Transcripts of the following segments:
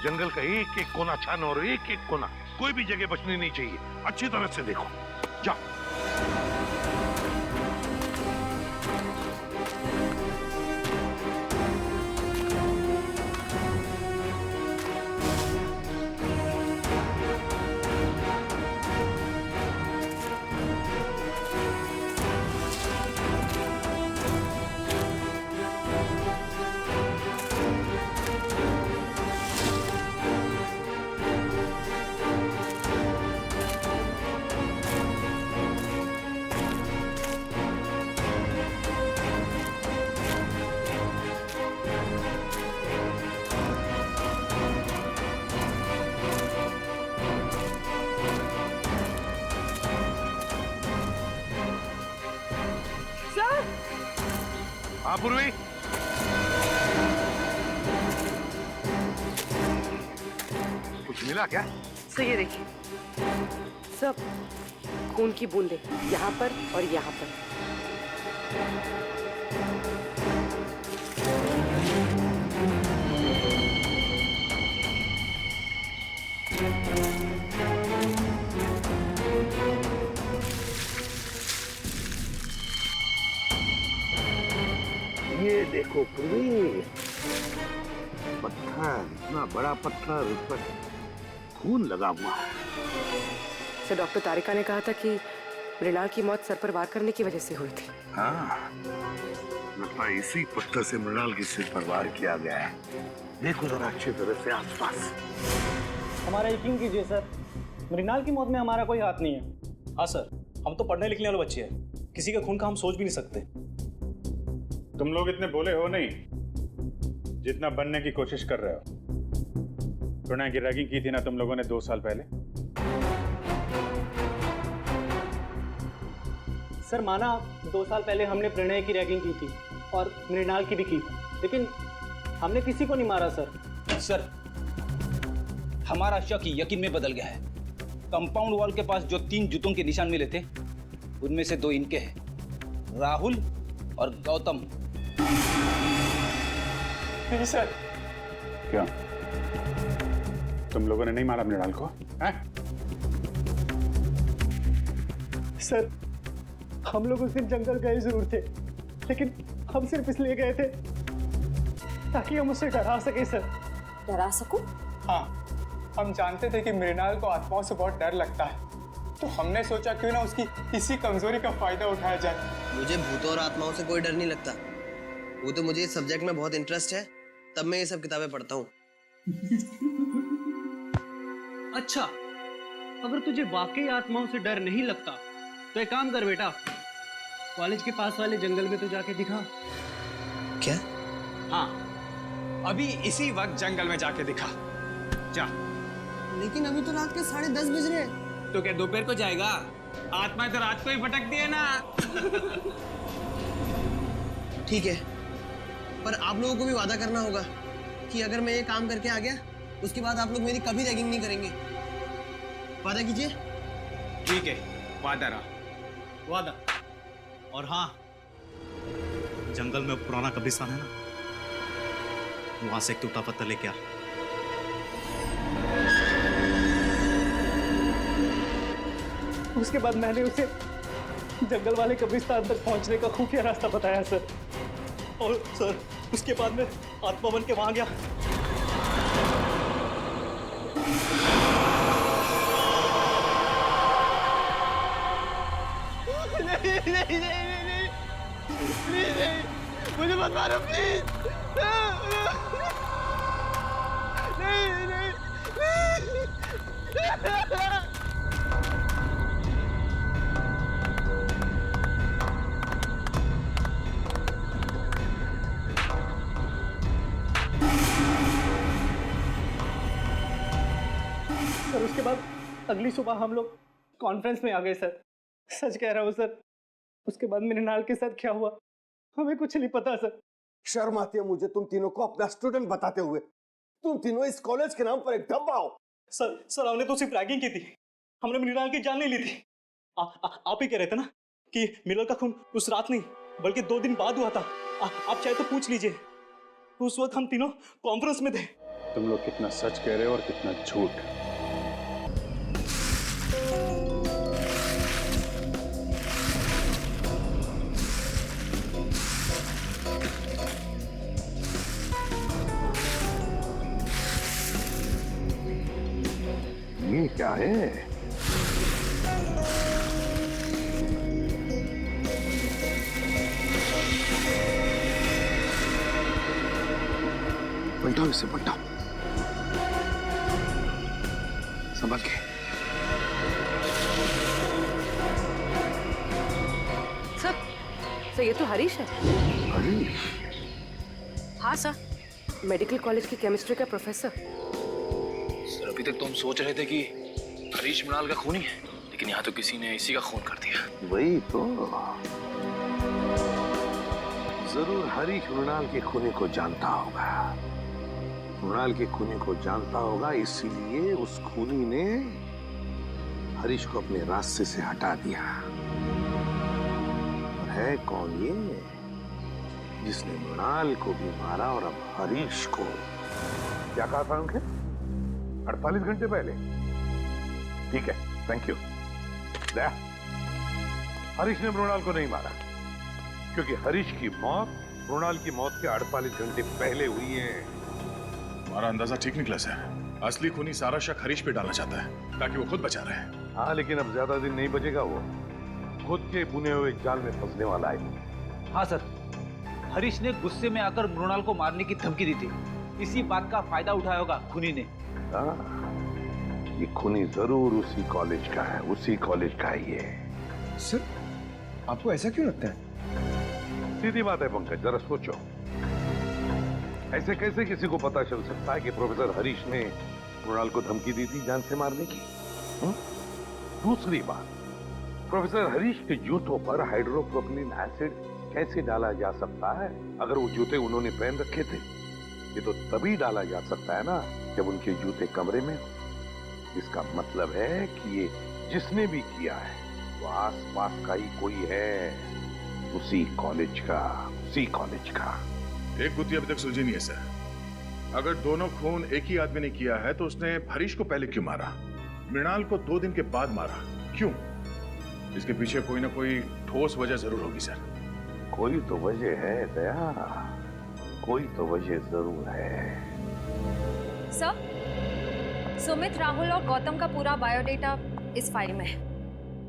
जंगल का एक एक कोना छानो और एक एक कोना, कोई भी जगह बचनी नहीं चाहिए। अच्छी तरह से देखो, जाओ। हाँ पूर्वी, कुछ मिला क्या? सर ये देखिए, सब खून की बूंदें यहाँ पर और यहाँ पर। ये देखो पूर्वी, पत्थर, इतना बड़ा पत्थर, उस पर खून लगा हुआ है। सर डॉक्टर तारिका ने कहा था कि मृणाल की मौत सर पर वार करने की वजह से हुई थी। हाँ, लगता है इसी पत्थर से मृणाल के सिर पर वार किया गया है। देखो जरा अच्छी तरह से आसपास। हमारा यकीन कीजिए सर, मृणाल की मौत में हमारा कोई हाथ नहीं है। हाँ सर, हम तो पढ़ने लिखने वाले बच्चे हैं, किसी के खून का हम सोच भी नहीं सकते। तुम लोग इतने भोले हो नहीं जितना बनने की कोशिश कर रहे हो। प्रणय की रैगिंग की थी ना तुम लोगों ने 2 साल पहले। सर माना 2 साल पहले हमने प्रणय की रैगिंग की थी और मृणाल की भी की, लेकिन हमने किसी को नहीं मारा सर। सर, हमारा शक यकीन में बदल गया है। कंपाउंड वॉल के पास जो 3 जूतों के निशान मिले थे, उनमें से 2 इनके हैं, राहुल और गौतम। नहीं सर। क्यों, तुम लोगों ने नहीं मारा मृणाल को? हैं? सर, हम लोग उस दिन जंगल गए जरूर थे, लेकिन हम सिर्फ इसलिए गए थे ताकि हम उसे डरा सके सर। डरा सकूं? हाँ, हम जानते थे कि मृणाल को आत्माओं से बहुत डर लगता है, तो हमने सोचा क्यों ना उसकी इसी कमजोरी का फायदा उठाया जाए। मुझे भूतों और आत्माओं से कोई डर नहीं लगता। वो तो मुझे इस सब्जेक्ट में बहुत इंटरेस्ट है, तब मैं ये सब किताबें पढ़ता हूँ। अच्छा, अगर तुझे वाकई आत्माओं से डर नहीं लगता तो एक काम कर बेटा, कॉलेज के पास वाले जंगल में तो जाके दिखा। क्या? हाँ, अभी इसी वक्त जंगल में जाके दिखा। जा। लेकिन अभी तो रात के 10:30 बज रहे हैं। तो क्या दोपहर को जाएगा? आत्माएं तो रात को ही भटकती है ना। ठीक है, पर आप लोगों को भी वादा करना होगा कि अगर मैं ये काम करके आ गया, उसके बाद आप लोग मेरी कभी रैगिंग नहीं करेंगे। वादा कीजिए। ठीक है, वादा रहा। वादा। और हाँ, जंगल में पुराना कब्रिस्तान है ना, वहां से एक टूटा पत्थर लेके आ। उसके बाद मैंने उसे जंगल वाले कब्रिस्तान तक पहुंचने का खुफिया रास्ता बताया सर। और सर, उसके बाद में आत्मा बन के वहां गया। नहीं नहीं नहीं नहीं प्लीज नहीं, मुझे मत मारो प्लीज। नहीं नहीं सर उसके बाद अगली सुबह हम लोग कॉन्फ्रेंस में आ गए सर। सच कह रहा हूँ सर, उसके बाद मृणाल के साथ क्या हुआ हमें कुछ नहीं पता सर। शर्म आती है मुझे तुम तीनों को अपना स्टूडेंट बताते हुए। तुम तीनों इस कॉलेज के नाम पर एक धब्बा हो। सर हमने तो सिर्फ रैगिंग की थी, हमने मृणाल की जान नहीं ली थी। आप ही कह रहे थे ना कि मृणाल का खून उस रात नहीं बल्कि 2 दिन बाद हुआ था। आप चाहे तो पूछ लीजिए, उस वक्त हम तीनों कॉन्फ्रेंस में थे। तुम लोग कितना सच कह रहे हो और कितना झूठ। ये क्या है? पलटाओ इसे, पलटाओ। संभाल के। सर ये तो हरीश है। हरीश? हाँ सर, मेडिकल कॉलेज की केमिस्ट्री का प्रोफेसर। सर अभी तक तो हम सोच रहे थे कि हरीश मृणाल का खूनी है, लेकिन यहाँ तो किसी ने इसी का खून कर दिया। वही तो। जरूर हरीश मृणाल के खूनी को जानता होगा। मृणाल के खूनी को जानता होगा, इसीलिए उस खूनी ने हरीश को अपने रास्ते से हटा दिया। और है कौन ये जिसने मृणाल को भी मारा और अब हरीश को? क्या कहा था उनके? 48 घंटे पहले? ठीक है, थैंक यू। दया, हरीश ने मृणाल को नहीं मारा, क्योंकि हरीश की मौत मृणाल की मौत के 48 घंटे पहले हुई है। हमारा अंदाजा ठीक निकला सर। असली खूनी सारा शक हरीश पे डालना चाहता है ताकि वो खुद बचा रहे। हाँ, लेकिन अब ज्यादा दिन नहीं बचेगा। वो खुद के बुने हुए जाल में फंसने वाला है। हाँ सर, हरीश ने गुस्से में आकर मृणाल को मारने की धमकी दी थी। इसी बात का फायदा उठाया होगा खूनी ने। हाँ, ये खूनी जरूर उसी कॉलेज का है, उसी कॉलेज का है ये। सर, आपको ऐसा क्यों लगता है? सीधी बात है पंकज, जरा सोचो। ऐसे कैसे किसी को पता चल सकता है कि प्रोफेसर हरीश ने मृणाल को धमकी दी थी जान से मारने की? दूसरी बात, प्रोफेसर हरीश के जूतों पर हाइड्रोप्रोपिलीन एसिड कैसे डाला जा सकता है अगर वो जूते उन्होंने पहन रखे थे? ये तो तभी डाला जा सकता है ना जब उनके जूते कमरे में हो। इसका मतलब है कि ये जिसने भी किया है वो आसपास का ही कोई है, उसी कॉलेज का, उसी कॉलेज का। एक गुत्थी अभी तक सुलझी नहीं है सर। अगर दोनों खून एक ही आदमी ने किया है तो उसने हरीश को पहले क्यों मारा, मृणाल को 2 दिन के बाद मारा क्यों? इसके पीछे कोई ना कोई ठोस वजह जरूर होगी सर। कोई तो वजह है दया, कोई तो वजह जरूर है। सर, सुमित, राहुल और गौतम का पूरा बायोडेटा इस फाइल में है।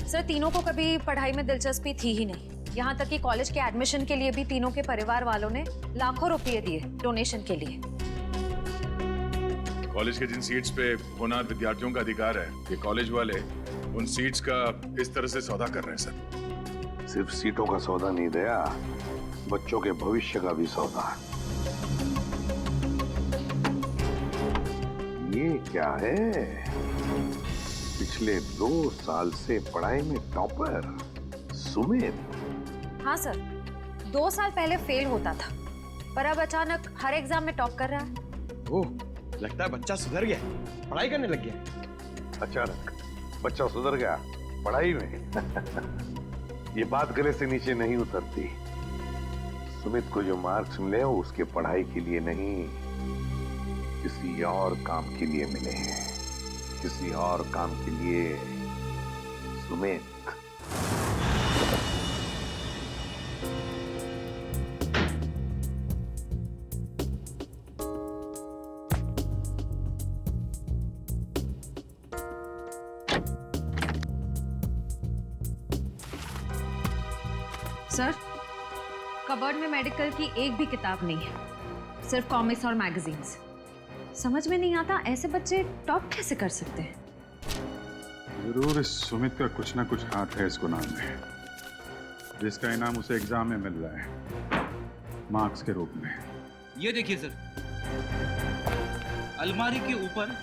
सर, तीनों को कभी पढ़ाई में दिलचस्पी थी ही नहीं। यहाँ तक कि कॉलेज के एडमिशन के लिए भी तीनों के परिवार वालों ने लाखों रुपए दिए डोनेशन के लिए। कॉलेज के जिन सीट्स पे होनहार विद्यार्थियों का अधिकार है, ये कॉलेज वाले उन सीट्स का इस तरह से सौदा कर रहे हैं सर। सिर्फ सीटों का सौदा नहीं दया, बच्चों के भविष्य का भी सौदा। ये क्या है? पिछले 2 साल से पढ़ाई में टॉपर सुमित। हाँ सर, 2 साल पहले फेल होता था, पर अब अचानक हर एग्जाम में टॉप कर रहा है। ओह, लगता है बच्चा सुधर गया, पढ़ाई करने लग गया। अचानक बच्चा सुधर गया पढ़ाई में? ये बात गले से नीचे नहीं उतरती। सुमित को जो मार्क्स मिले वो उसके पढ़ाई के लिए नहीं, किसी और काम के लिए मिले हैं, किसी और काम के लिए। सुमित, सर, कबर्ड में मेडिकल की एक भी किताब नहीं है, सिर्फ कॉमिक्स और मैगजीन्स। समझ में नहीं आता ऐसे बच्चे टॉप कैसे कर सकते हैं। जरूर इस सुमित का कुछ ना कुछ हाथ है इस गुनाह में, जिसका इनाम उसे एग्जाम में मिल रहा है मार्क्स के रूप में। ये देखिए सर, अलमारी के ऊपर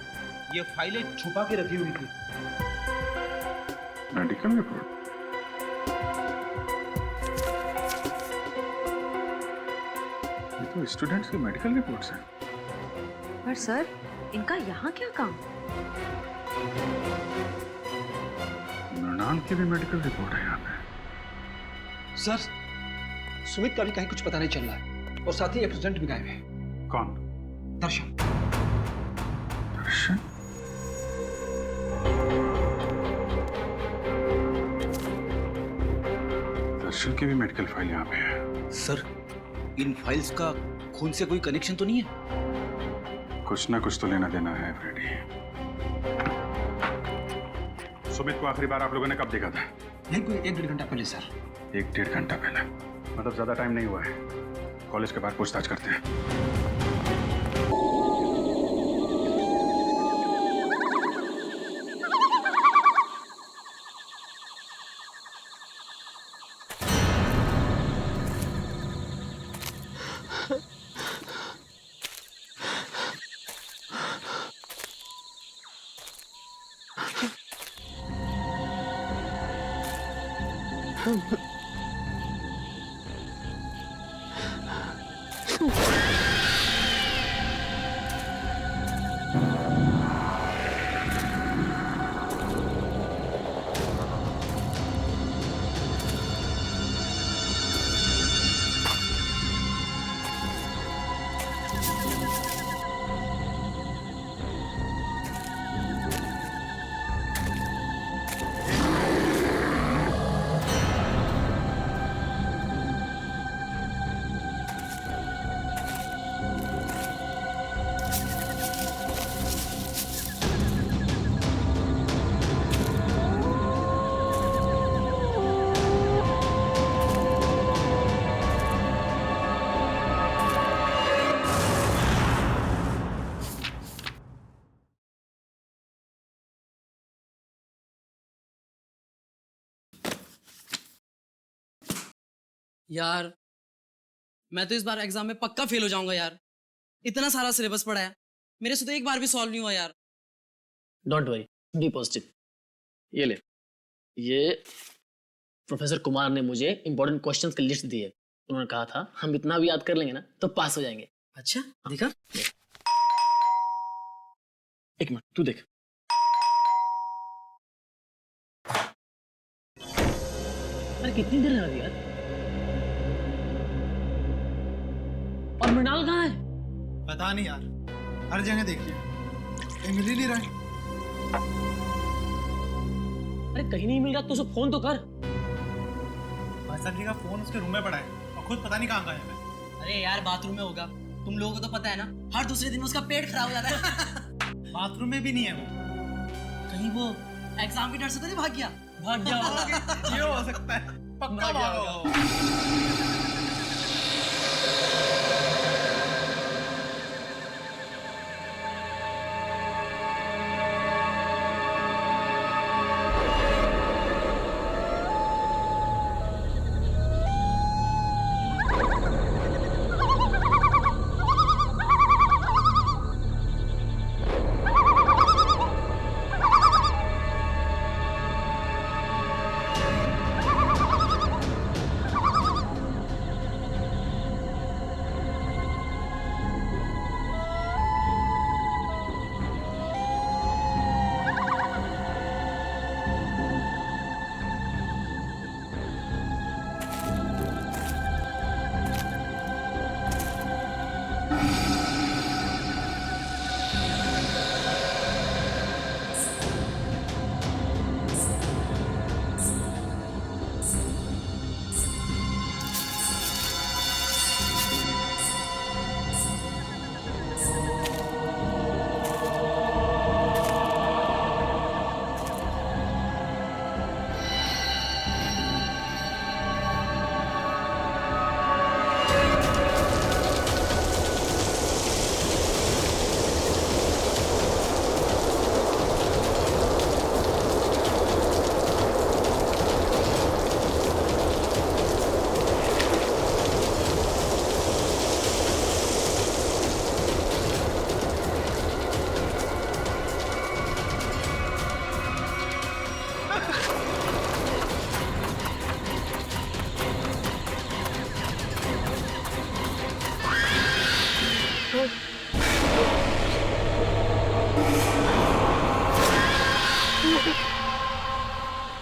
ये फाइलें छुपा के रखी हुई थी। Medical report? ये तो स्टूडेंट्स की मेडिकल रिपोर्ट्स हैं। पर सर, इनका यहाँ क्या काम? मृणाल की भी मेडिकल रिपोर्ट है यहाँ पे। सर, सुमित का भी कहीं कुछ पता नहीं चल रहा है और साथ ही एक एप्रेजेंट भी गायब है। कौन? दर्शन। हर्षल की भी मेडिकल फाइल यहाँ पे है। सर, इन फाइल्स का खून से कोई कनेक्शन तो नहीं है? कुछ ना कुछ तो लेना देना है फ्रेडी। सुमित को आखिरी बार आप लोगों ने कब देखा था? नहीं, कोई 1-1.5 घंटा पहले सर। 1-1.5 घंटा पहले, मतलब ज्यादा टाइम नहीं हुआ है। कॉलेज के बाद पूछताछ करते हैं। यार मैं तो इस बार एग्जाम में पक्का फेल हो जाऊंगा यार। इतना सारा सिलेबस पढ़ा है, मेरे से तो एक बार भी सॉल्व नहीं हुआ यार। Don't worry, be positive. ये ले, ये प्रोफेसर कुमार ने मुझे इंपॉर्टेंट क्वेश्चंस की लिस्ट दी है। उन्होंने कहा था हम इतना भी याद कर लेंगे ना तो पास हो जाएंगे। अच्छा दिखा। एक मिनट, तू देख। अरे कितनी देर लगा दी यार। और मृणाल कहाँ है? पता नहीं यार, हर जगह देखिए, कहीं मिल ही नहीं रहा है। अरे कहीं नहीं मिल रहा तो उसे फोन तो कर। भाई साहब जी का फोन उसके रूम में पड़ा है और खुद पता नहीं कहाँ गया है। अरे यार बाथरूम में होगा, तुम लोगों को तो पता है ना, हर दूसरे दिन उसका पेट खराब हो जाता है। बाथरूम में भी नहीं है वो। कहीं वो एग्जाम के डर से तो नहीं भाग गया? भाग गया। ये हो सकता है, पक्का भागा होगा।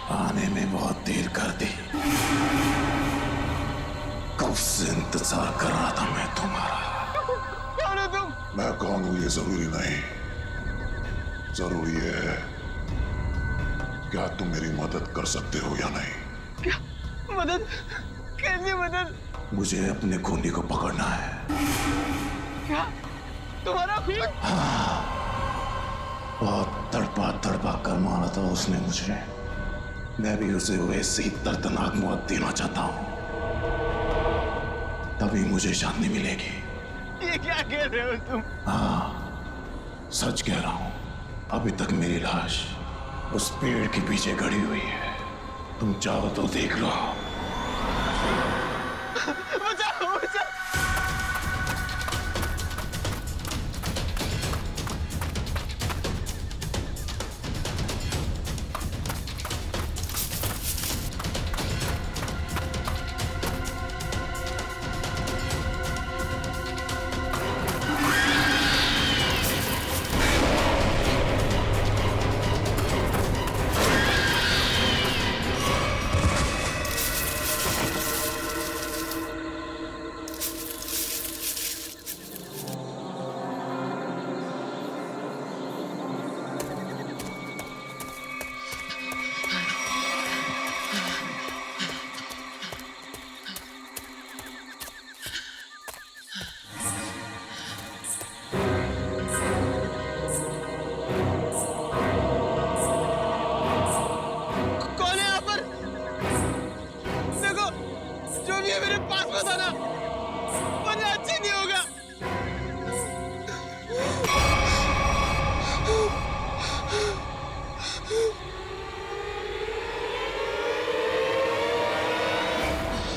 आने में बहुत देर कर दी। कब से इंतजार कर रहा था मैं तुम्हारा। कौन है तुम? मैं कौन हूं ये जरूरी नहीं, जरूरी है क्या तुम मेरी मदद कर सकते हो या नहीं। क्या मदद? कैसे बदल? मुझे अपने खूनी को पकड़ना है। क्या तुम्हारा खून? बहुत तड़पा तड़पा कर मारा था उसने मुझे। मैं भी उसे वैसे ही दर्दनाक मौत देना चाहता हूँ। तभी मुझे शांति मिलेगी। ये क्या कह रहे हो तुम? हाँ, सच कह रहा हूँ। अभी तक मेरी लाश उस पेड़ के पीछे गड़ी हुई है। तुम चाहो तो देख लो। बचाओ बचाओ।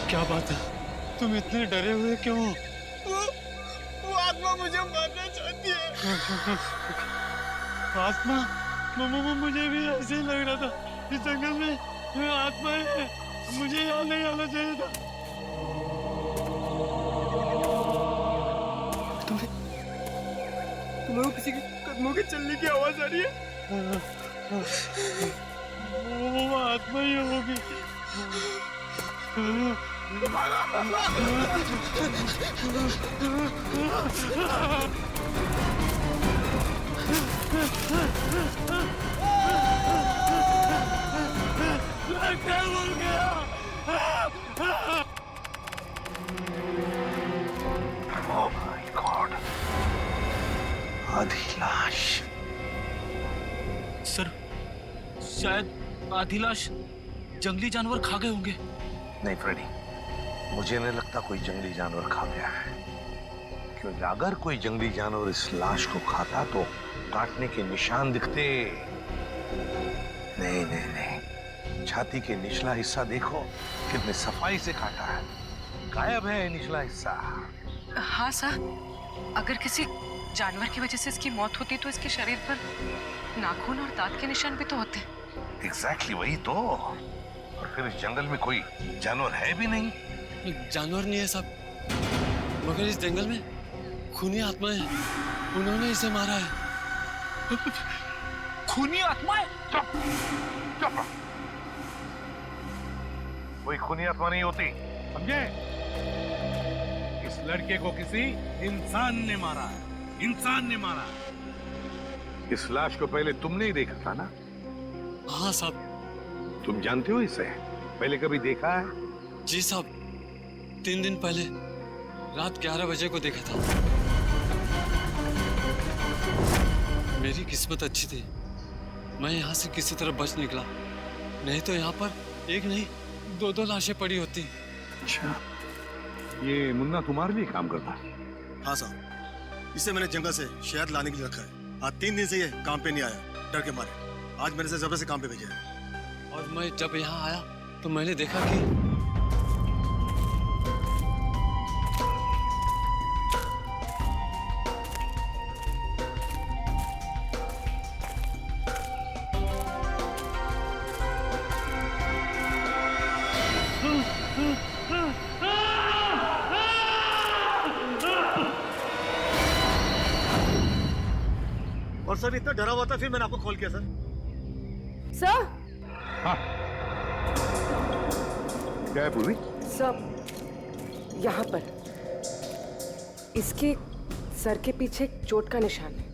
क्या बात है? तुम इतने डरे हुए क्यों हो? वो आत्मा मुझे मारना चाहती है। आत्मा? मुझे भी ऐसे ही लग रहा था। इस जंगल में आत्माएं हैं। मुझे यहाँ नहीं आना चाहिए था। तुम्हें किसी के कदमों के चलने की आवाज आ रही है? वो आत्मा ही होगी। क्या बोल गया? Oh my God! आधी लाश। सर, शायद आधी लाश जंगली जानवर खा गए होंगे। नहीं फ्रेडी, मुझे नहीं लगता कोई जंगली जानवर खा गया है, क्योंकि अगर कोई जंगली जानवर इस लाश को खाता तो काटने के निशान दिखते। नहीं नहीं नहीं, छाती के निचला हिस्सा देखो, कितने सफाई से काटा है। गायब है निचला हिस्सा। हाँ सर, अगर किसी जानवर की वजह से इसकी मौत होती तो इसके शरीर पर नाखून और दांत के निशान भी तो होते। एग्जैक्टली वही तो। और फिर इस जंगल में कोई जानवर है भी नहीं। जानवर नहीं है साहब, मगर इस जंगल में खूनी आत्माएं हैं। उन्होंने इसे मारा है। खूनी आत्माएं? चुप चुप। कोई खूनी आत्मा नहीं होती, समझे? इस लड़के को किसी इंसान ने मारा है। इंसान ने मारा है। इस लाश को पहले तुमने ही देखा था ना? हाँ साहब। तुम जानते हो इसे? पहले कभी देखा है? जी साहब, 3 दिन पहले रात 11 बजे को देखा था। मेरी किस्मत अच्छी थी, मैं यहाँ से किसी तरह बच निकला, नहीं तो यहाँ पर एक नहीं 2 लाशें पड़ी होती। अच्छा, ये मुन्ना तुम्हारे लिए काम करता है? हाँ साहब, इसे मैंने जंगल से शहद लाने के लिए रखा है। आज 3 दिन से ये काम पे नहीं आया, डर के मारे। आज मैंने इसे जबरदस्ती काम पे भेजा है। और मैं जब यहाँ आया तो मैंने देखा कि और सर इतना डरा हुआ था, फिर मैंने आपको कॉल किया सर। सर? हाँ। क्या है पूर्वी? सर, यहाँ पर इसके सर के पीछे एक चोट का निशान है।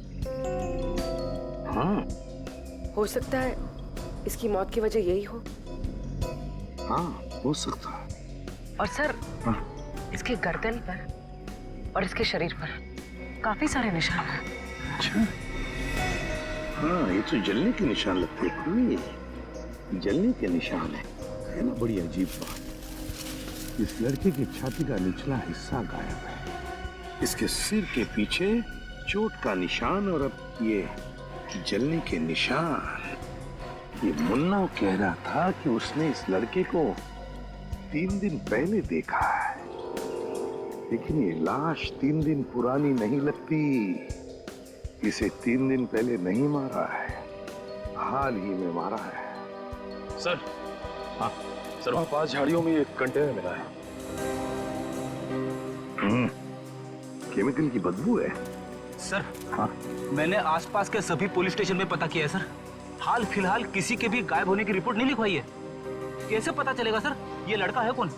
हाँ। हो सकता है इसकी मौत की वजह यही हो। हाँ, हो सकता है। और सर इसके गर्दन पर और इसके शरीर पर काफी सारे निशान हैं। अच्छा, हाँ ये तो जलने के निशान लगते हैं, जलने के निशान है ना। बड़ी अजीब बात, इस लड़के की छाती का निचला हिस्सा गायब है, इसके सिर के पीछे चोट का निशान और अब ये जलने के निशान। ये मुन्ना कह रहा था कि उसने इस लड़के को 3 दिन पहले देखा है, लेकिन ये लाश 3 दिन पुरानी नहीं लगती। इसे 3 दिन पहले नहीं मारा है, हाल ही में मारा है। सर, हाँ सर, वहाँ 5 झाड़ियों में एक कंटेनर मिला है। केमिकल की बदबू है सर। हाँ, मैंने आसपास के सभी पुलिस स्टेशन में पता किया है सर, हाल फिलहाल किसी के भी गायब होने की रिपोर्ट नहीं लिखवाई है। कैसे पता चलेगा सर ये लड़का है कौन?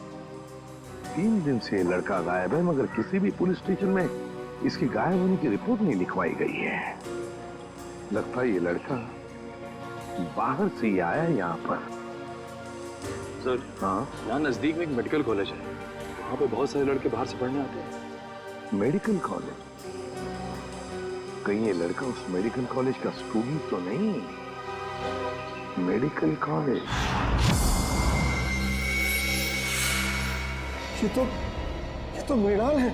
3 दिन से लड़का गायब है, मगर किसी भी पुलिस स्टेशन में इसके गायब होने की रिपोर्ट नहीं लिखवाई गई है। लगता है ये लड़का बाहर से ही आया यहाँ पर। सर, हाँ, यहाँ नजदीक में एक मेडिकल कॉलेज है, वहाँ पे बहुत सारे लड़के बाहर से पढ़ने आते हैं। Medical college? कहीं ये लड़का उस मेडिकल कॉलेज का स्टूडेंट तो नहीं? मेडिकल कॉलेज, ये तो मृणाल है,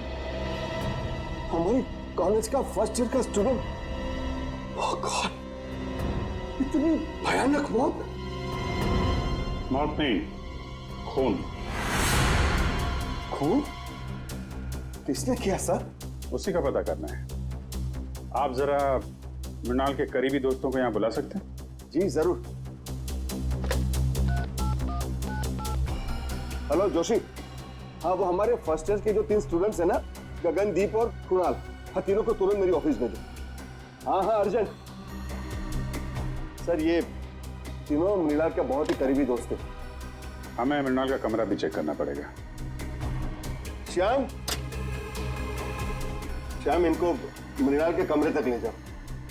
हमारे कॉलेज का फर्स्ट ईयर का स्टूडेंट। ओह गॉड, इतनी भयानक मौत। मौत नहीं, खून। खून? किसने किया सर? उसी का पता करना है। आप जरा मृणाल के करीबी दोस्तों को यहाँ बुला सकते हैं? जी जरूर। हेलो जोशी, हाँ वो हमारे फर्स्ट ईयर के जो 3 स्टूडेंट्स हैं ना, गगनदीप और कुणाल, हाँ तीनों को तुरंत मेरी ऑफिस भेजो। हाँ हाँ अर्जेंट। सर ये तीनों मृणाल के बहुत ही करीबी दोस्त थे। हमें मृणाल का कमरा भी चेक करना पड़ेगा। श्याम, इनको मृणाल के कमरे तक ले जाओ।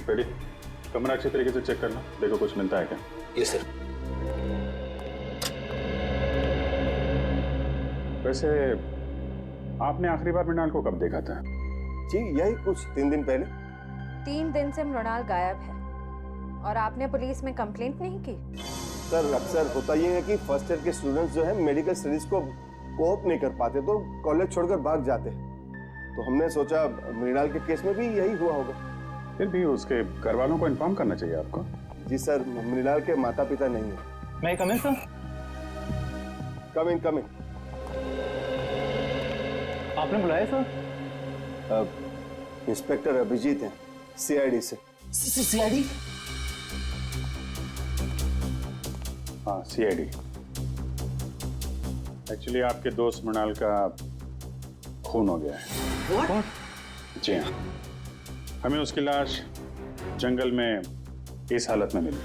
रेडी, कमरा अच्छे तरीके से चेक करना, देखो कुछ मिलता है क्या। Yes sir. वैसे आपने आखिरी बार मृणाल को कब देखा था? जी यही कुछ 3 दिन पहले। 3 दिन से मृणाल गायब है और आपने पुलिस में कंप्लेंट नहीं की? सर अक्सर होता ये है कि फर्स्ट ईयर के स्टूडेंट्स जो है मेडिकल स्टडीज को कोप नहीं कर पाते तो कॉलेज छोड़कर भाग जाते हैं, तो हमने सोचा मृणाल के केस में भी यही हुआ होगा। फिर भी उसके घर वालों को इन्फॉर्म करना चाहिए आपको। जी सर, मृणाल के माता पिता नहीं है। मैं कम इन सर? कम इन। आपने बुलाया सर? इंस्पेक्टर अभिजीत हैं, सीआईडी से। सीआईडी? हाँ सीआईडी। एक्चुअली आपके दोस्त मृणाल का खून हो गया है। What? जी हाँ, हमें उसकी लाश जंगल में इस हालत में मिली।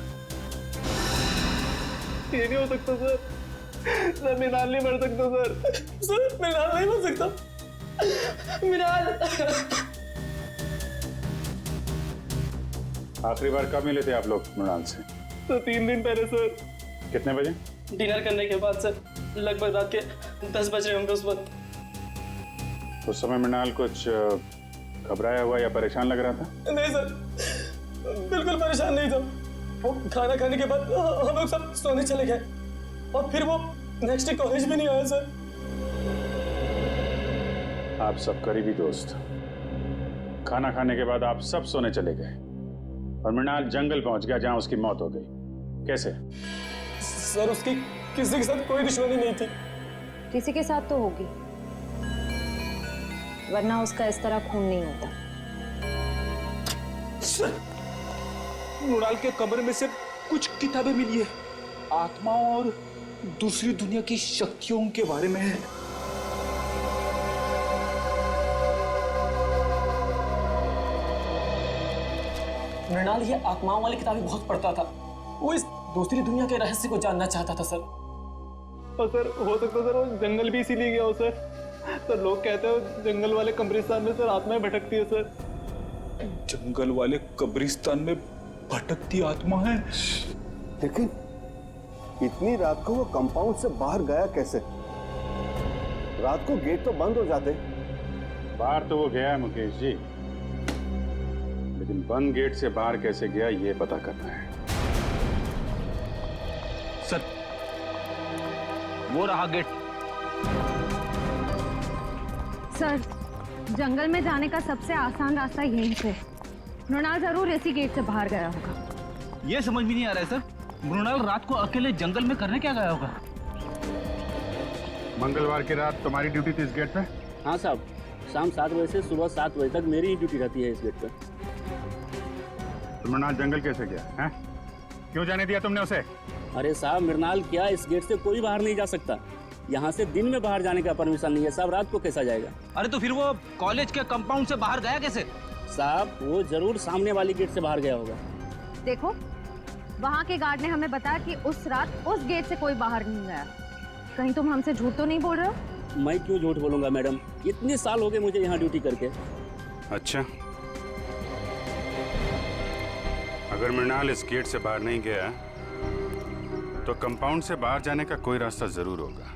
ये नहीं हो सकता सर, मृणाल नहीं मर सकता सर, मृणाल नहीं मर सकता, मृणाल। आखिरी बार कब मिले थे आप लोग मृणाल से? तो 3 दिन पहले सर। कितने बजे? डिनर करने के बाद सर, लगभग रात के 10 बज रहे होंगे उस वक्त। उस समय मृणाल कुछ घबराया हुआ या परेशान लग रहा था? नहीं सर, बिल्कुल परेशान नहीं था। वो खाना खाने के बाद हम लोग सब सोने चले गए और फिर वो नेक्स्ट डे कॉलेज भी नहीं आया सर। आप सब करीबी दोस्त, खाना खाने के बाद आप सब सोने चले गए और मृणाल जंगल पहुंच गया जहां उसकी मौत हो गई। कैसे? सर उसकी किसी के साथ कोई दुश्मनी नहीं थी। किसी के साथ तो होगी, वरना उसका इस तरह खून नहीं होता। सर, मृणाल के कमरे में से कुछ किताबें मिली है, आत्माओं और दूसरी दुनिया की शक्तियों के बारे में है। मृणाल ये आत्माओं वाली किताबें बहुत पढ़ता था, वो इस दूसरी दुनिया के रहस्य को जानना चाहता था सर। और सर हो सकता सर वो जंगल भी इसीलिए गया हो सर लोग कहते हैं जंगल वाले कब्रिस्तान में सर आत्माएं भटकती है सर। जंगल वाले कब्रिस्तान में भटकती आत्मा है? लेकिन इतनी रात को वो कंपाउंड से बाहर गया कैसे? रात को गेट तो बंद हो जाते। बाहर तो वो गया है मुकेश जी, लेकिन बंद गेट से बाहर कैसे गया ये पता करना है। सर, वो रहा गेट। सर, जंगल में जाने का सबसे आसान रास्ता यहीं से। मृणाल जरूर इसी गेट से बाहर गया होगा। ये समझ में नहीं आ रहा है सर, मृणाल रात को अकेले जंगल में करने क्या गया होगा? मंगलवार की रात तुम्हारी ड्यूटी थी इस गेट पे? हाँ साहब, शाम 7 बजे से सुबह 7 बजे तक मेरी ही ड्यूटी रहती है इस गेट पे। तो मृणाल जंगल कैसे गया है? क्यों जाने दिया तुमने उसे? अरे साहब, मृणाल क्या, इस गेट से कोई बाहर नहीं जा सकता। यहाँ से दिन में बाहर जाने का परमिशन नहीं है साहब, रात को कैसा जाएगा? अरे तो फिर वो कॉलेज के कंपाउंड से बाहर गया कैसे? साहब, वो जरूर सामने वाली गेट से बाहर गया होगा। देखो, वहाँ के गार्ड ने हमें बताया कि उस रात उस गेट से कोई बाहर नहीं गया। कहीं तुम हमसे झूठ तो नहीं बोल रहे हो? मैं क्यों झूठ बोलूंगा मैडम, इतने साल हो गए मुझे यहाँ ड्यूटी करके। अच्छा, अगर मृणाल इस गेट से बाहर नहीं गया तो कंपाउंड से बाहर जाने का कोई रास्ता जरूर होगा।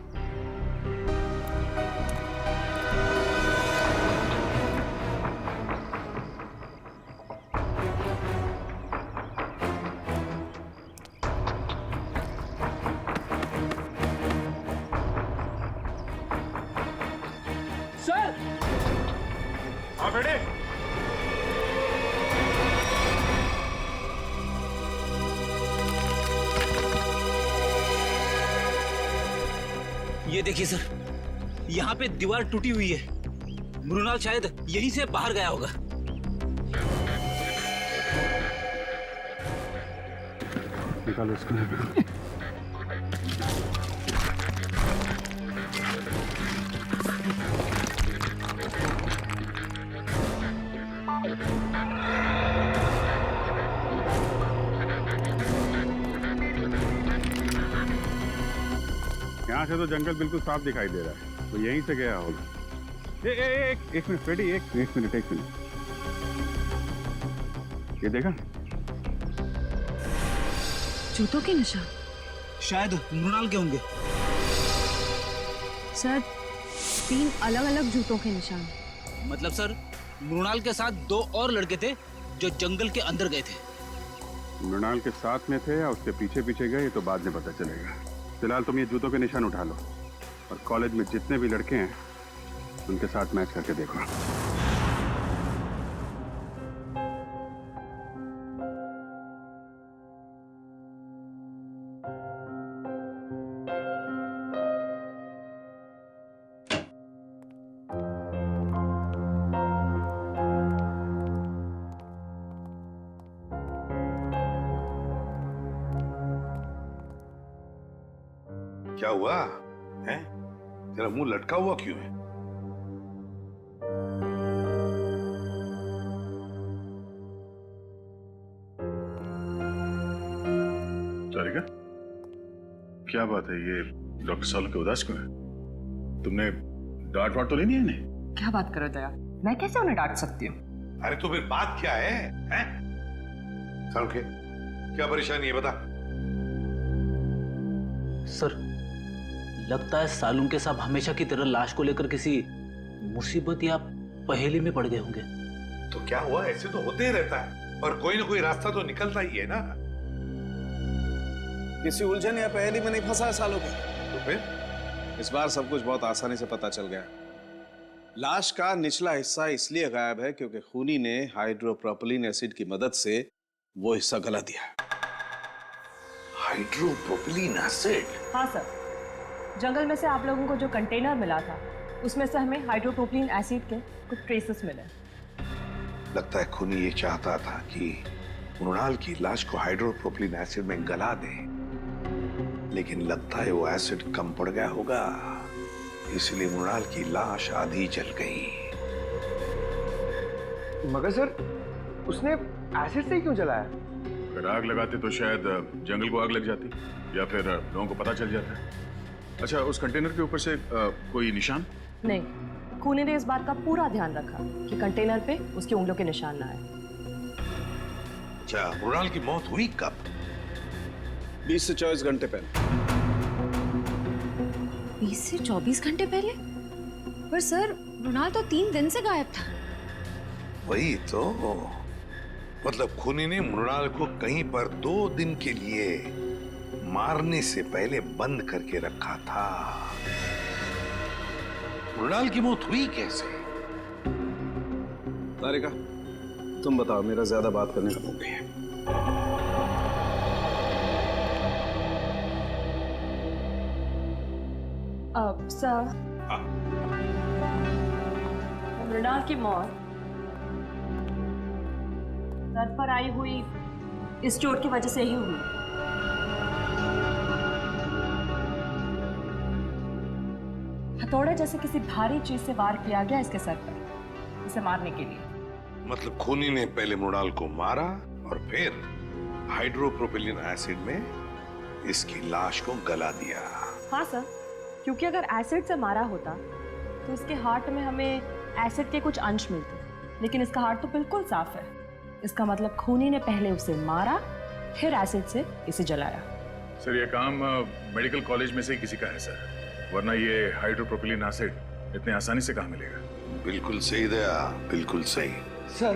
सर, हाँ बेटे। ये देखिए सर, यहाँ पे दीवार टूटी हुई है। मृणाल शायद यहीं से बाहर गया होगा। निकालो इसको। यहाँ से तो जंगल बिल्कुल साफ दिखाई दे रहा है, तो यहीं से गया होगा। एक मिनट फ्रेडी, एक मिनट। ये देखा? जूतों के निशान। शायद मृणाल के होंगे। सर, 3 अलग-अलग जूतों के निशान। मतलब सर, मृणाल के साथ 2 और लड़के थे जो जंगल के अंदर गए थे। मृणाल के साथ में थे या उसके पीछे पीछे गए, ये तो बाद में पता चलेगा। फिलहाल तुम ये जूतों के निशान उठा लो और कॉलेज में जितने भी लड़के हैं उनके साथ मैच करके देखो। क्या हुआ है? तेरा मुंह लटका हुआ क्यों है? सारिका, क्या बात है? ये डॉक्टर सालू के उदास क्यों है? तुमने डांट वाट तो नहीं दी इन्हें? क्या बात करो दया, मैं कैसे उन्हें डांट सकती हूँ? अरे तो फिर बात क्या है? सालू, क्या परेशानी है बता। सर, लगता है सालून के साहब हमेशा की तरह लाश को लेकर किसी मुसीबत या पहेली में पड़ गए होंगे। तो क्या हुआ? ऐसे तो होते ही रहता है, और कोई ना कोई रास्ता तो निकलता ही है ना। किसी उलझन या पहेली में नहीं फंसा है सालों के। तो फिर इस बार सब कुछ बहुत आसानी से पता चल गया। लाश का निचला हिस्सा इसलिए गायब है क्योंकि खूनी ने हाइड्रोप्रोपिलीन एसिड की मदद से वो हिस्सा गला दिया। हाइड्रोप्रोपिलीन एसिड? हाँ सर, जंगल में से आप लोगों को जो कंटेनर मिला था उसमें से हमें हाइड्रोप्रोपिलीन एसिड के कुछ ट्रेसेस मिले। लगता है खूनी ये चाहता था कि मृणाल की लाश को हाइड्रोप्रोपिलीन एसिड में गला दे, लेकिन लगता है वो एसिड कम पड़ गया होगा, इसलिए मृणाल की लाश आधी जल गई। मगर सर, उसने एसिड से क्यों जलाया? अगर आग लगाते तो शायद जंगल को आग लग जाती या फिर लोगों को पता चल जाता। अच्छा, उस कंटेनर के ऊपर से कोई निशान? नहीं, खूनी ने इस बात का पूरा ध्यान रखा कि कंटेनर पे उसकी उंगलियों के निशान ना आए। अच्छा, मृणाल की मौत हुई कब? 20 से 24 घंटे पहले। 20 से 24 घंटे पहले? पर सर मृणाल तो 3 दिन से गायब था। वही तो, मतलब खूनी ने मृणाल को कहीं पर 2 दिन के लिए मारने से पहले बंद करके रखा था। मृणाल की मौत हुई कैसे? तारिका, तुम बताओ, मेरा ज्यादा बात करने का मूड नहीं है। सर, मृणाल की मौत सर पर आई हुई इस चोट की वजह से ही हुई। हथौड़े जैसे किसी भारी चीज से वार किया गया इसके सर पर, इसे मारने के लिए। मतलब खूनी ने पहले मृणाल को मारा और फिर हाइड्रोप्रोपिलीन एसिड में इसकी लाश को गला दिया। हाँ सर, क्योंकि अगर एसिड से मारा होता तो इसके हार्ट में हमें एसिड के कुछ अंश मिलते, लेकिन इसका हार्ट तो बिल्कुल साफ है। इसका मतलब खूनी ने पहले उसे मारा, फिर एसिड से इसे जलाया। सर, ये काम मेडिकल कॉलेज में से ही किसी का है सर, वरना ये हाइड्रोप्रोपिलीन एसिड इतने आसानी से कहाँ मिलेगा? बिल्कुल सही दया, बिल्कुल सही। सर,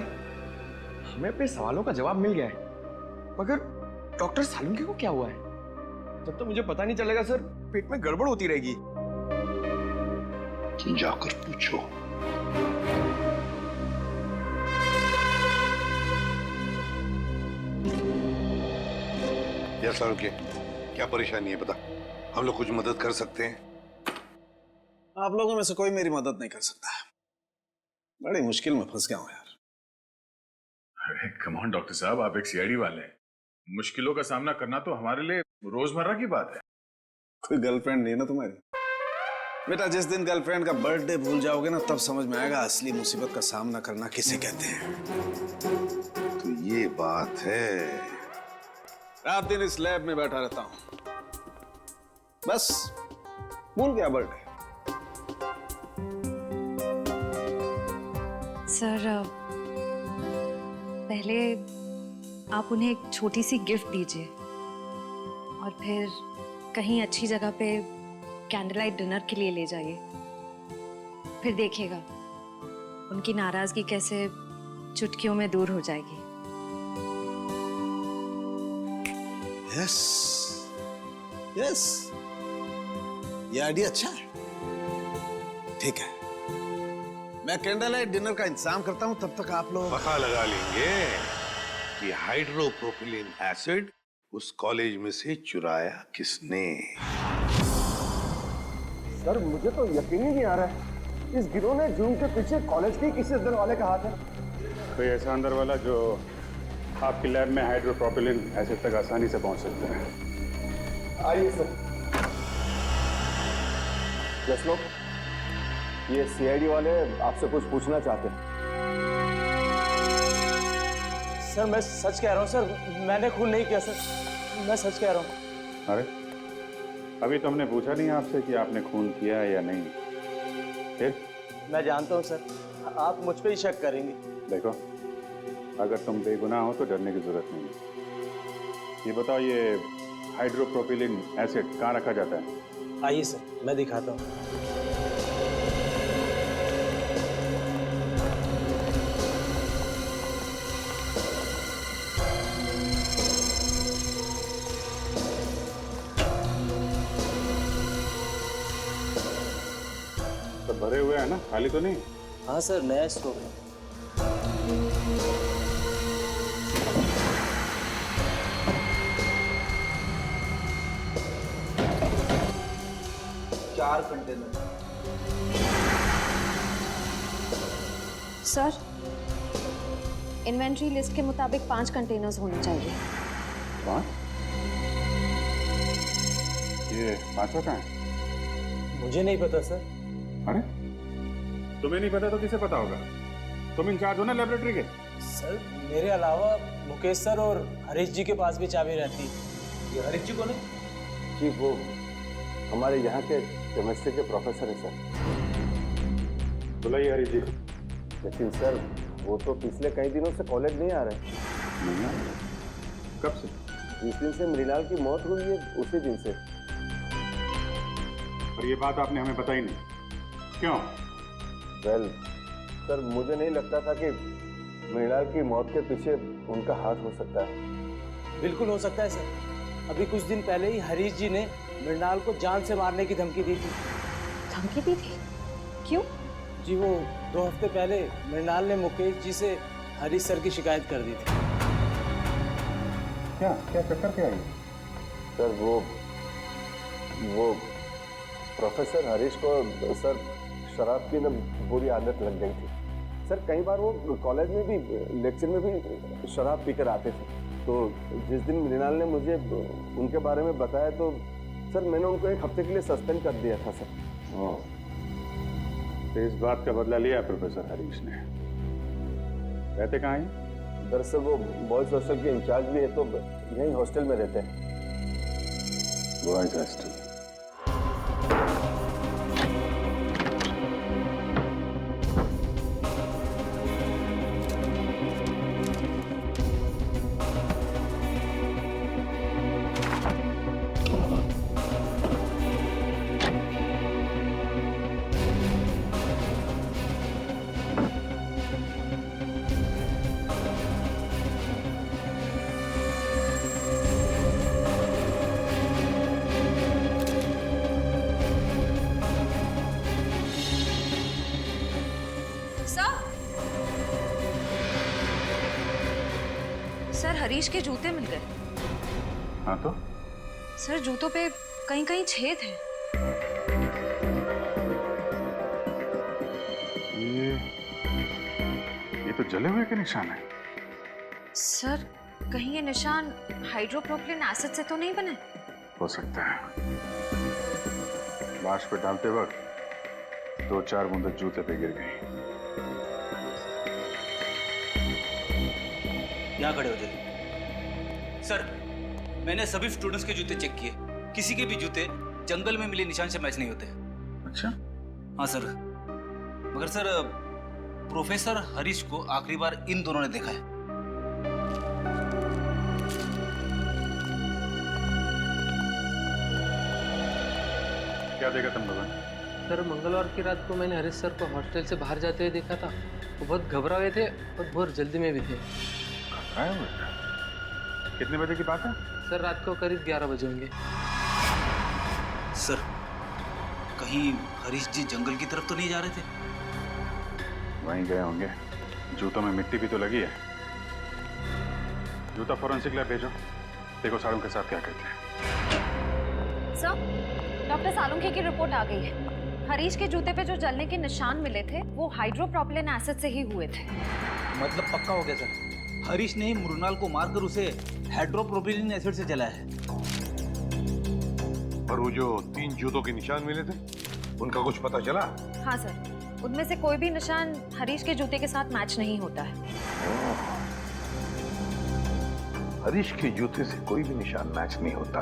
हमें अपने सवालों का जवाब मिल गया है, मगर डॉक्टर सालुंके को क्या हुआ है? जब तक मुझे पता नहीं चलेगा सर, पेट में गड़बड़ होती रहेगी। जाकर पूछो। या सालुंके, क्या परेशानी है बता, हम लोग कुछ मदद कर सकते हैं? आप लोगों में से कोई मेरी मदद नहीं कर सकता। बड़ी मुश्किल में फंस गया हूं यार। अरे कम ऑन डॉक्टर साहब, आप एक सीआईडी वाले हैं, मुश्किलों का सामना करना तो हमारे लिए रोजमर्रा की बात है। कोई गर्लफ्रेंड नहीं है ना तुम्हारी? बेटा, जिस दिन गर्लफ्रेंड का बर्थडे भूल जाओगे ना, तब समझ में आएगा असली मुसीबत का सामना करना किसे कहते हैं। तो ये बात है। रात दिन इस लैब में बैठा रहता हूं, बस भूल गया बर्थडे। सर, पहले आप उन्हें एक छोटी सी गिफ्ट दीजिए और फिर कहीं अच्छी जगह पे कैंडल लाइट डिनर के लिए ले जाइए। फिर देखिएगा उनकी नाराजगी कैसे चुटकियों में दूर हो जाएगी। यस, यस, ये आइडिया अच्छा है। ठीक है, मैं कैंडल लाइट डिनर का इंतजाम करता हूं, तब तक आप लोग पता लगा लेंगे कि हाइड्रोप्रोपिलीन एसिड उस कॉलेज में से चुराया किसने। सर, मुझे तो यकीन ही नहीं आ रहा है, इस गिरोह ने जूम के पीछे कॉलेज के किसी अंदर वाले का हाथ है। कोई ऐसा अंदर वाला जो आपकी लैब में हाइड्रोप्रोपिलीन एसिड तक आसानी से पहुंच सकते हैं। आइए सर। यस लोग, ये सीआईडी वाले आपसे कुछ पूछना चाहते हैं। सर, मैं सच कह रहा हूँ सर, मैंने खून नहीं किया सर, मैं सच कह रहा हूँ। अरे, अभी तो हमने पूछा नहीं आपसे कि आपने खून किया है या नहीं। फिर मैं जानता हूँ सर, आप मुझ पे ही शक करेंगे। देखो, अगर तुम बेगुनाह हो तो डरने की जरूरत नहीं है। ये बताओ, ये हाइड्रोप्रोपिलीन एसिड कहाँ रखा जाता है? आइए सर, मैं दिखाता हूँ। तो भरे हुए हैं ना, खाली तो नहीं? हाँ सर, नया स्टॉक है। चार कंटेनर। सर, इन्वेंट्री लिस्ट के मुताबिक 5 कंटेनर्स होने चाहिए। 5? ये 5वां कहाँ है? मुझे नहीं पता सर। अरे, तुम्हें नहीं पता तो किसे पता होगा? तुम इंचार्ज हो ना लेबोरेटरी के। सर, मेरे अलावा मुकेश सर और हरीश जी के पास भी चाबी रहती है। ये हरीश जी कौन है? जी, वो हमारे यहाँ के केमिस्ट्री के प्रोफेसर हैं सर। बुलाइए हरीश जी। लेकिन सर, वो तो पिछले कई दिनों से कॉलेज नहीं आ रहे। नहीं आ रहे? कब से? जिस दिन से मृणाल की मौत हुई है उसी दिन से। और ये बात आपने हमें बताई नहीं, क्यों? वेल सर, मुझे नहीं लगता था कि मृणाल की मौत के पीछे उनका हाथ हो सकता है। बिल्कुल हो सकता है सर। अभी कुछ दिन पहले ही हरीश जी ने मृणाल को जान से मारने की धमकी दी थी। धमकी दी थी? क्यों? जी वो 2 हफ्ते पहले मृणाल ने मुकेश जी से हरीश सर की शिकायत कर दी थी। क्या क्या चक्कर क्या है? सर वो प्रोफेसर हरीश को सर शराब की ना बुरी आदत लग गई थी। सर कई बार वो कॉलेज में भी लेक्चर में भी शराब पीकर आते थे। तो जिस दिन मृणाल ने मुझे उनके बारे में बताया तो सर मैंने उनको 1 हफ्ते के लिए सस्पेंड कर दिया था सर। तो इस बात का बदला लिया प्रोफेसर हरीश ने। रहते कहाँ हैं? दरअसल वो बॉयज हॉस्टल के इंचार्ज भी है, तो यही हॉस्टल में रहते हैं। Boys hostel. सर हरीश के जूते मिल गए। हाँ तो? सर जूतों पे कहीं कहीं छेद है। ये तो जले हुए के निशान है। सर कहीं ये निशान हाइड्रोप्रोपिलीन एसिड से तो नहीं बने? हो सकता है। लाश पे डालते वक्त 2-4 बूंदें जूते पे गिर गई। यहाँ खड़े हो जाइए। सर मैंने सभी स्टूडेंट्स के जूते चेक किए, किसी के भी जूते जंगल में मिले निशान से मैच नहीं होते। अच्छा? हाँ सर, मगर सर प्रोफेसर हरीश को आखिरी बार इन दोनों ने देखा है। क्या देखा तुम लोगों? सर मंगलवार की रात को मैंने हरीश सर को हॉस्टल से बाहर जाते हुए देखा था। वो बहुत घबरा हुए थे और बहुत जल्दी में भी थे। कितने बजे की बात है? सर रात को करीब 11 बजे होंगे। सर कहीं हरीश जी जंगल की तरफ तो नहीं जा रहे थे? वहीं गए होंगे। जूतों में मिट्टी भी तो लगी है। जूता फॉरेंसिक लैब भेजो, देखो साड़ों के साथ क्या करते हैं। सर डॉक्टर सालुंखे की रिपोर्ट आ गई है। हरीश के जूते पे जो जलने के निशान मिले थे वो हाइड्रोप्रोपिलीन एसिड से ही हुए थे। मतलब पक्का हो गया सर, हरीश ने मृणाल को मारकर उसे हाइड्रोप्रोपिलीन एसिड से जलाया है। और वो जो 3 जूतों के निशान मिले थे उनका कुछ पता चला? हाँ सर, उनमें से कोई भी निशान हरीश के जूते के साथ मैच नहीं होता है। हरीश के जूते से कोई भी निशान मैच नहीं होता।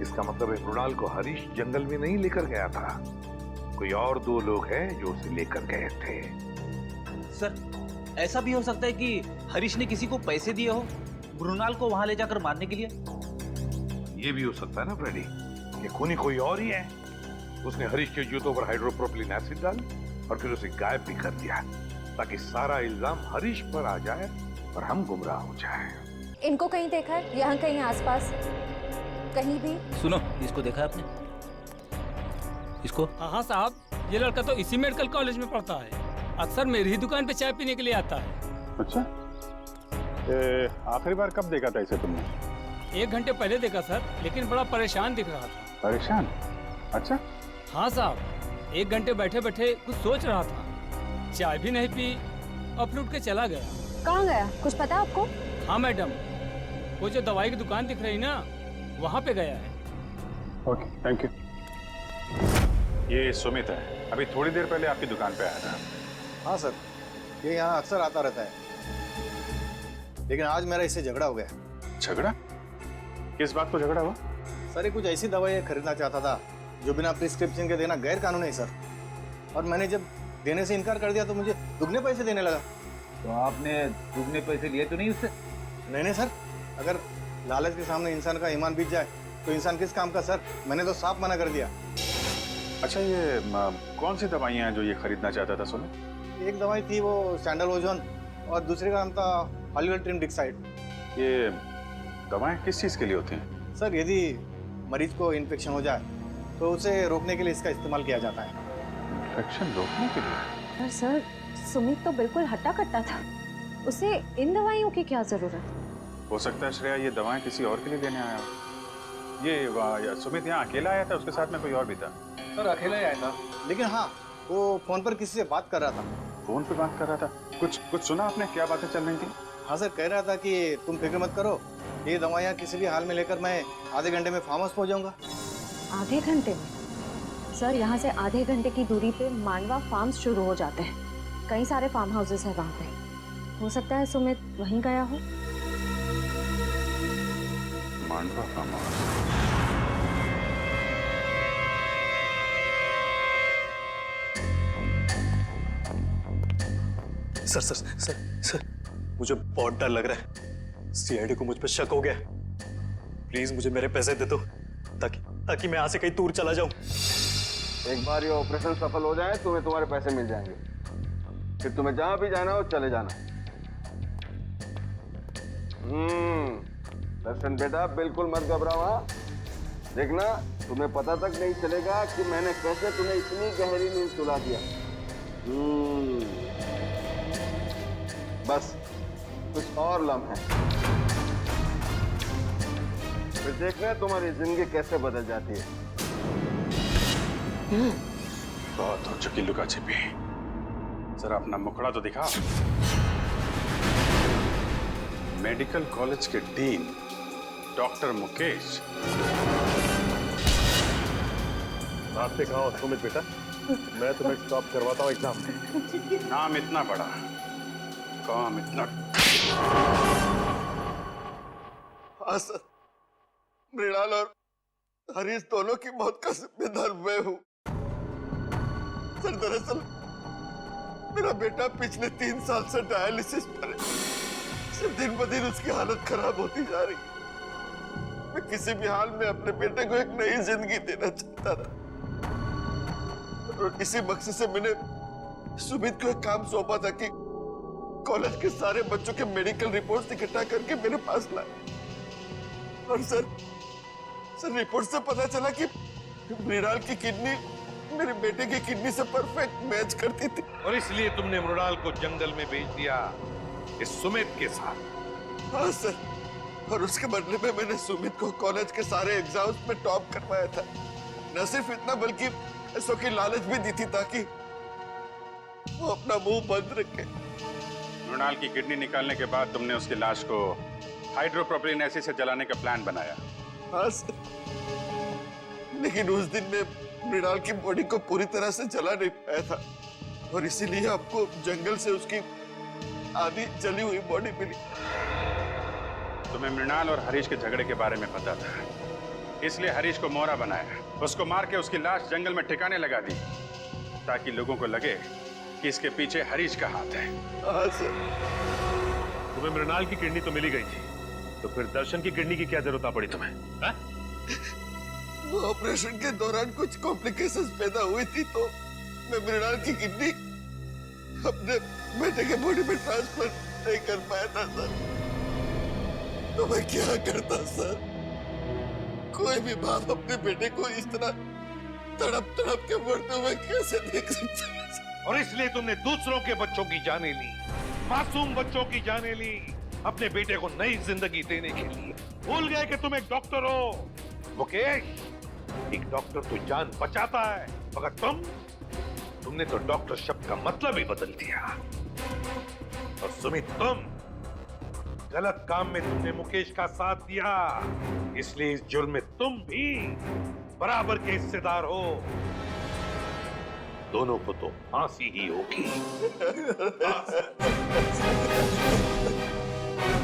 इसका मतलब है मृणाल को हरीश जंगल में नहीं लेकर गया था, कोई और 2 लोग हैं जो उसे लेकर गए थे। सर ऐसा भी हो सकता है कि हरीश ने किसी को पैसे दिए हो मृणाल को वहां ले जाकर मारने के लिए। ये भी हो सकता है ना फ्रेडी, कि खूनी कोई और ही है। उसने हरीश के जूतों पर हाइड्रोप्रोपिलीन एसिड डाल और फिर उसे गायब भी कर दिया ताकि सारा इल्जाम हरीश पर आ जाए और हम गुमराह हो जाए। इनको कहीं देखा है? यहाँ कहीं आसपास कहीं भी? सुनो, इसको देखा है आपने? इसको? हाँ साहब, ये लड़का तो इसी मेडिकल कॉलेज में पढ़ता है। अक्सर मेरी ही दुकान पे चाय पीने के लिए आता है। अच्छा, आखिरी बार कब देखा था इसे तुमने? 1 घंटे पहले देखा सर, लेकिन बड़ा परेशान दिख रहा था। परेशान? अच्छा। हाँ साहब, 1 घंटे बैठे बैठे कुछ सोच रहा था, चाय भी नहीं पी और लुट के चला गया। कहाँ गया, कुछ पता है आपको? हाँ मैडम, वो जो दवाई की दुकान दिख रही ना, वहाँ पे गया है। Okay, thank you. ये सुमित है, अभी थोड़ी देर पहले आपकी दुकान पे आया था। हाँ सर, ये यहाँ अक्सर आता रहता है, लेकिन आज मेरा इससे झगड़ा हो गया। झगड़ा? किस बात को झगड़ा हुआ? सर ये कुछ ऐसी दवाई खरीदना चाहता था जो बिना प्रिस्क्रिप्शन के देना गैर कानूनी है सर, और मैंने जब देने से इनकार कर दिया तो मुझे दुगने पैसे देने लगा। तो आपने दुगने पैसे लिए तो नहीं उससे? नहीं सर, अगर लालच के सामने इंसान का ईमान बीत जाए तो इंसान किस काम का सर, मैंने तो साफ मना कर दिया। अच्छा, ये कौन सी दवाइयाँ हैं जो ये खरीदना चाहता था सुमित? एक दवाई थी वो सैंडल ओजोन और दूसरे का नाम था हॉलीवुड डिक्साइड। ये दवाएं किस चीज़ के लिए होती हैं? सर, यदि मरीज को इन्फेक्शन हो जाए तो उसे रोकने के लिए इसका इस्तेमाल किया जाता है। इन्फेक्शन रोकने के लिए? पर सर, सुमित तो बिल्कुल हट्टा कट्टा था, उसे इन दवाइयों की क्या जरूरत? हो सकता है श्रेया ये दवाएं किसी और के लिए लेने आया हो। ये सुमित यहाँ अकेला आया था, उसके साथ में कोई और भी था? सर, अकेला ही आया था, लेकिन हाँ, वो फोन पर किसी से बात कर रहा था। फोन पे बात कर रहा था? कुछ सुना आपने? क्या बातें चल रही थी? हाँ सर, कह रहा था कि तुम फिक्र मत करो, ये दवाइयाँ किसी भी हाल में लेकर मैं आधे घंटे में फार्म हाउस पहुँच जाऊंगा। आधे घंटे में? सर, यहाँ से आधे घंटे की दूरी पे मांडवा फार्म्स शुरू हो जाते हैं। कई सारे फार्म हाउसेस हैं वहाँ पे। हो सकता है सुमित वहीं गया हो। Mandwa farm house? Sir sir sir sir, मुझे बहुत डर लग रहा है। सीआईडी को मुझ पर शक हो गया। प्लीज मुझे मेरे पैसे दे दो ताकि मैं यहाँ से कहीं दूर चला जाऊं। एक बार ये ऑपरेशन सफल हो जाए तुम्हें तुम्हारे पैसे मिल जाएंगे, फिर तुम्हें जहां भी जाना हो चले जाना। दर्शन बेटा, बिल्कुल मत घबराओ। हाँ, देखना तुम्हें पता तक नहीं चलेगा कि मैंने कैसे तुम्हें इतनी गहरी नींद सुला दिया। बस कुछ और लम्हे, फिर देखना तुम्हारी जिंदगी कैसे बदल जाती है। बहुत हो चुकी लुका छिपी, जरा अपना मुखड़ा तो दिखा। मेडिकल कॉलेज के डीन डॉक्टर मुकेश। आप से कहा सुमित बेटा, मैं तुम्हें स्टॉप करवाता हूँ एग्जाम में। नाम इतना बड़ा, काम इतना। हाँ सर, मृणाल और हरीश दोनों की मौत का जिम्मेदार मैं हूँ। सर, दरअसल मेरा बेटा पिछले 3 साल से डायलिसिस पर है। सिर्फ दिन ब दिन उसकी हालत खराब होती जा रही है। मैं किसी भी हाल में अपने बेटे को एक नई जिंदगी देना चाहता था, और इसी मकसद से मैंने सुमित को एक काम सौंपा था कि कॉलेज के सारे बच्चों के मेडिकल रिपोर्ट्स इकट्ठा करके मेरे पास लाए। और सर रिपोर्ट से पता चला कि मृणाल की किडनी मेरे बेटे की किडनी से परफेक्ट मैच करती थी। और इसलिए तुमने मृणाल को जंगल में भेज दिया इस सुमित के साथ? हाँ सर, और उसके बदले में मैंने सुमित को कॉलेज के सारे एग्जाम्स में टॉप करवाया था। न सिर्फ इतना बल्कि पैसों की लालच भी दी थी ताकि वो अपना मुंह बंद रखे। मृणाल की किडनी निकालने के बाद तुमने उसकी लाश को हाइड्रोप्रोपिलीन एसिड से जलाने का प्लान बनाया? हाँ सर, लेकिन उस दिन में मृणाल की बॉडी को पूरी तरह से जला नहीं पाया था, और इसीलिए आपको जंगल से उसकी आधी जली हुई बॉडी मिली। तुम्हें मृणाल और हरीश के झगड़े के बारे में पता था, इसलिए हरीश को मोहरा बनाया, उसको मार के उसकी लाश जंगल में ठिकाने लगा दी, ताकि लोगों को लगे कि इसके पीछे हरीश का हाथ है। हाँ सर। तुम्हें मृणाल की किडनी तो मिली गई थी, तो फिर दर्शन की किडनी की क्या जरूरत पड़ी तुम्हें? हा? वो ऑपरेशन के दौरान कुछ कॉम्प्लिकेशंस पैदा हुई थी, तो मैं मृणाल की किडनी अपने बेटे के बॉडी में ट्रांसप्लांट नहीं कर पाया था सर। तो मैं क्या करता सर? कोई भी बाप अपने बेटे को इस तरह तड़प तड़प के मरते हुए कैसे देख सकता है? और इसलिए तुमने दूसरों के बच्चों की जानें ली, मासूम बच्चों की जानें ली, अपने बेटे को नई जिंदगी देने के लिए। भूल गए कि तुम एक डॉक्टर हो मुकेश। एक डॉक्टर तो जान बचाता है, मगर तुमने तो डॉक्टर शब्द का मतलब ही बदल दिया। और सुमित, तुम गलत काम में तुमने मुकेश का साथ दिया, इसलिए इस जुर्म में तुम भी बराबर के हिस्सेदार हो। दोनों को तो फांसी ही होगी।